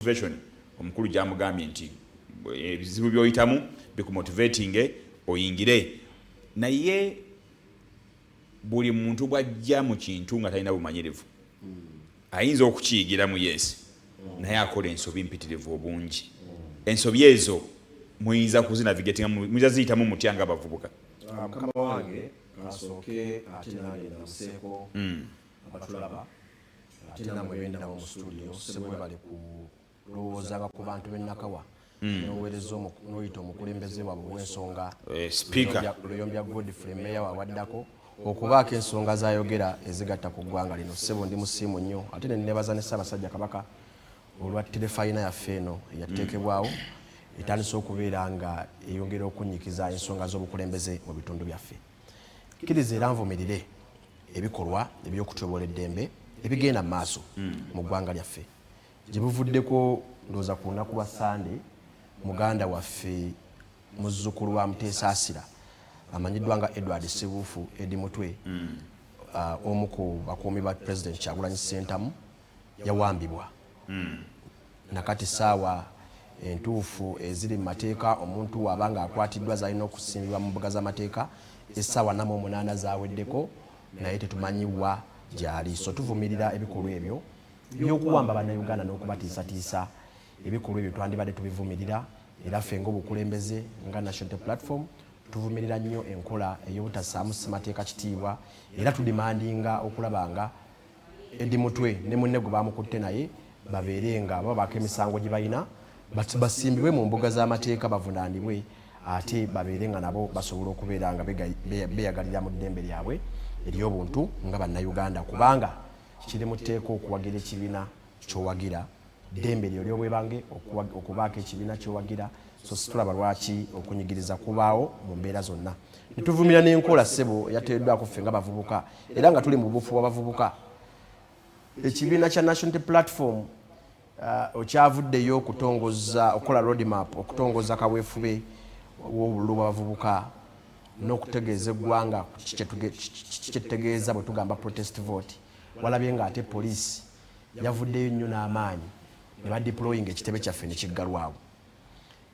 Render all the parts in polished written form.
motivation omukulu gyamugambye nti ebizibu byoyitamu bikumotivating oyingire naye buli muntu bwajja mu kintu nga talina bumanyirivu ayinza okukiyigiramu yes naye akola ensobi mpitirivu obungi ensobi ezo muyinza kuzinavigatinga muyinza ziyitamu mutya nga abavubuka mukama wange asooke ate nange namuseeko abatulaba ate namwe bendaba mu studio sebwe bali kulowoozanga ku bantu b'ennakawa n'oweereza n'oyita omukulembeze waabwe w'ensonga speaker Luyombya Godfrey Meya wawaddako okubaako ensonga zayogera ezigatta ku ggwanga lino ssebo ndi musiimu nnyo ate ne neebaza ne Ssaabasajja Kabaka olwa terefayina yaffe eno eyateekebwawo etandise okubeera nga eyongera okunyikiza ensonga z'obukulembeze mu bitundu byaffe kkiriza era nvumirire ebikolwa eby'okutwebola eddembe ebigenda mu maaso mu ggwanga lyaffe gye buvuddeko ndowooza ku lunaku lwa Sande muganda waffe muzzukulu wa Muteesa Asira amanyiddwa nga Edward Sebuufu Edi Mutwe omu ku bakuumi ba President Kyagulanyi Ssentamu yawambibwa nakati saawa entuufu eziri mu mateeka omuntu wabanga akwatiddwa zalina okusimbibwa mu mbuga z'amateeka essaawa 48 zaweddeko naye tetumanyiwa gyali so tuvumirira ebikolwa ebyo by'okuwamba bannayuganda n'okubatiisatiisa ebikolwa ebyo twandibadde tubivumirira era ffe ng'obukulembeze nga National Platform tuvumirira nnyo enkola ey'obutassaamu ssemateeka kitiibwa era tudimandinga okulaba nga Edi Mutwe ne munne gwe bamukutte naye babeere nga babaako emisango gye balina basimbibwe mu mbuga z'amateeka bavunaanibwe ate babeere nga nabo basobola okubeera nga beyagalira mu ddembe lyabwe ery'obuntu nga bannayuganda kubanga kiri mu tteeka okuwagira ekibiina ky'owagira ddembe lyo ly'obwebange okubaako ekibiina ky'owagira so situlaba lwaki okunyigiriza kubaawo mu mbeera zonna ne tuvumira n'enkola ssebo yateereddwako ffe nga bavubuka era nga tuli mu bufu bw'abavubuka ekibiina kya National Platform okyavuddeyo okutongoza okukola roadmap okutongoza kaweefube w'obululu bw'abavubuka n'okutegeeza eggwanga kitegeeza bwe tugamba protest vote walabye nga ate poliisi yavuddeyo nnyo n'amaanyi ne badeployinga ekitebe kyaffe ne kiggalwawo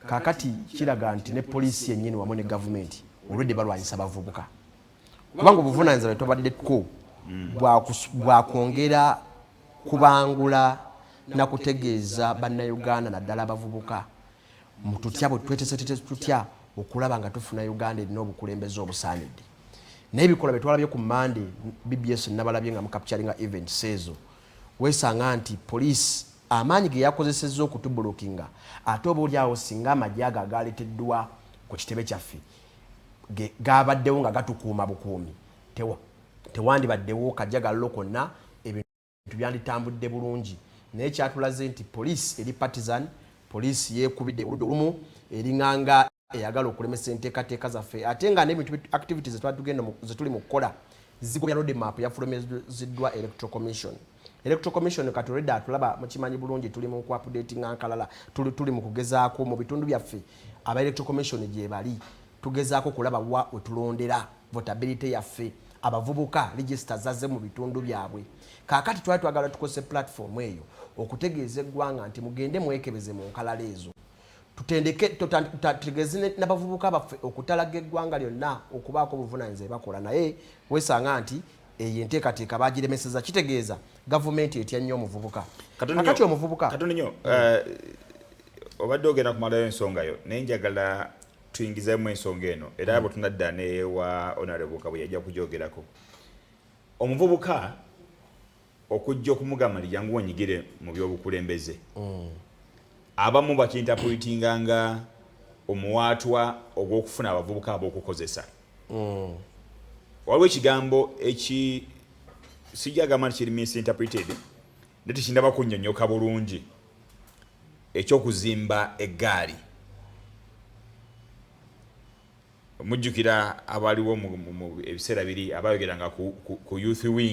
kaakati kiraga nti ne poliisi yennyini wamu ne gavumenti olwedde balwanyisa abavubuka kubanga obuvunaanyizibwa bwe tubaddeko bwakwongera kubangula nakutegeeza bannayuganda naddala abavubuka tutya bwe tweteeseteese tutya okulaba nga tufuna Uganda erina obukulembeze obusaanidde naye ebikolwa bye twalabye ku Mande BBS nabalabye nga mu capturing events ezo weesanga nti poliisi amaanyi ge yakozesezza okutubulookinga ate oba olyawo singa amagye ago agaleeteddwa ku kitebe kyaffe gabaddewo nga gatukuuma bukuumi tewandibaddewo kajjagallo konna ebintu byanditambudde bulungi naye kyatulaze nti poliisi eri partisan poliisi yeekubidde oludda olumu eringanga eyagala okulemesa enteekateeka zaffe ate nga n'ebintu activities zetuli mu kukola zigobya roadmap yafulumiziddwa electoral commission kati olwedde atulaba mukimanyi bulungi tuli mu kuupdatinga nkalala tuli mu kugezaako mu bitundu byaffe aba electoral commission gye bali tugezaako kulaba wa wetulondera votability yaffe abavubuka register zazze mu bitundu byabwe kaakati twali twagala tukozese platform eyo okutegeeza eggwanga nti mugende mwekebeze mu nkalala ezo tutendeke tutegeze n'abavubuka baffe okutalaga eggwanga lyonna okubaako obuvunaanyizibwa bakola naye weesanga nti eyo enteekateeka bagiremeseza kitegeeza gavumenti etya nnyo omuvubuka kakati omuvubuka katono nnyo obadde ogenda kumalayo ensonga yo naye njagala tuyingizeemu ensonga eno era bwe tunadda newa honorable Kabwe yajja kugyogerako omuvubuka okujja okumugamba nti jangu onyigire mu by'obukulembeze abamu bakintapulitinga nga omuwaatwa ogw'okufuna abavubuka ab'okukozesa waliwo ekigambo sijjagamba nti kiri misinterpreted naye tekindaba kunnyonnyoka bulungi ekyokuzimba eggaali mujjukira abaliwo mu ebiseera biri abayogeranga ku youth wing